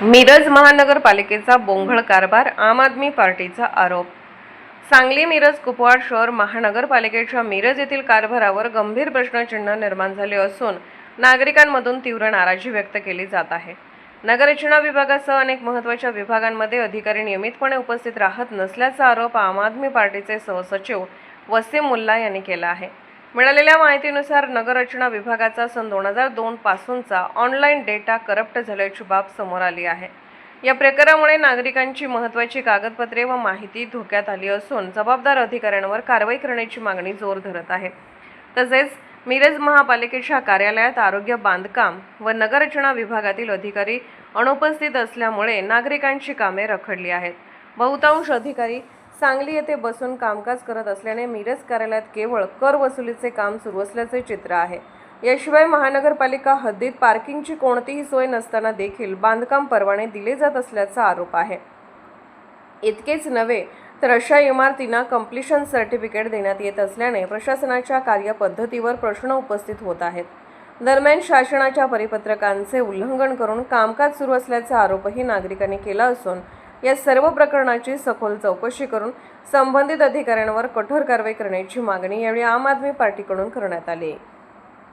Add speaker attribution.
Speaker 1: मिरज महानगरपालिकेचा बोंघळ कारभार, आम आदमी पार्टीचा आरोप। सांगली मिरज कुपवाड शहर महानगरपालिकेच्या मिरज येथील कारभारावर गंभीर प्रश्नचिन्ह निर्माण झाले असून नागरिकांमधून तीव्र नाराजी व्यक्त केली जात आहे। नगररचना विभागासह अनेक महत्त्वाच्या विभागांमध्ये अधिकारी नियमितपणे उपस्थित राहत नसल्याचा आरोप आम आदमी पार्टीचे सहसचिव वसीम मुल्ला यांनी केला आहे। मिळालेल्या माहितीनुसार नगररचना विभागाचा सन 2002 पासूनचा ऑनलाईन डेटा करप्ट झाल्याची बाब समोर आली आहे। या प्रकारामुळे नागरिकांची महत्त्वाची कागदपत्रे व माहिती धोक्यात आली असून जबाबदार अधिकाऱ्यांवर कारवाई करण्याची मागणी जोर धरत आहे। तसेच मिरज महापालिकेच्या कार्यालयात आरोग्य, बांधकाम व नगररचना विभागातील अधिकारी अनुपस्थित असल्यामुळे नागरिकांची कामे रखडली आहेत। बहुतांश अधिकारी सांगली येथे बसून कामकाज करत असल्याने मिरज कार्यालयात केवळ कर वसुलीचे काम सुरू असल्याचे चित्र आहे। याशिवाय महानगरपालिका हद्दीत पार्किंगची कोणतीही सोय नसताना देखील बांधकाम परवाने दिले जात असल्याचा आरोप आहे। इतकेच नव्हे तर अशा इमारतींना कंप्लीशन सर्टिफिकेट देण्यात येत असल्याने प्रशासनाच्या कार्यपद्धतीवर प्रश्न उपस्थित होत आहेत। दरम्यान शासनाच्या परिपत्रकांचे उल्लंघन करून कामकाज सुरू असल्याचा आरोपही नागरिकांनी केला असून या सर्व प्रकरणाची सखोल चौकशी करून संबंधित अधिकाऱ्यांवर कठोर कारवाई करण्याची मागणी यावेळी आम आदमी पार्टीकडून करण्यात आली।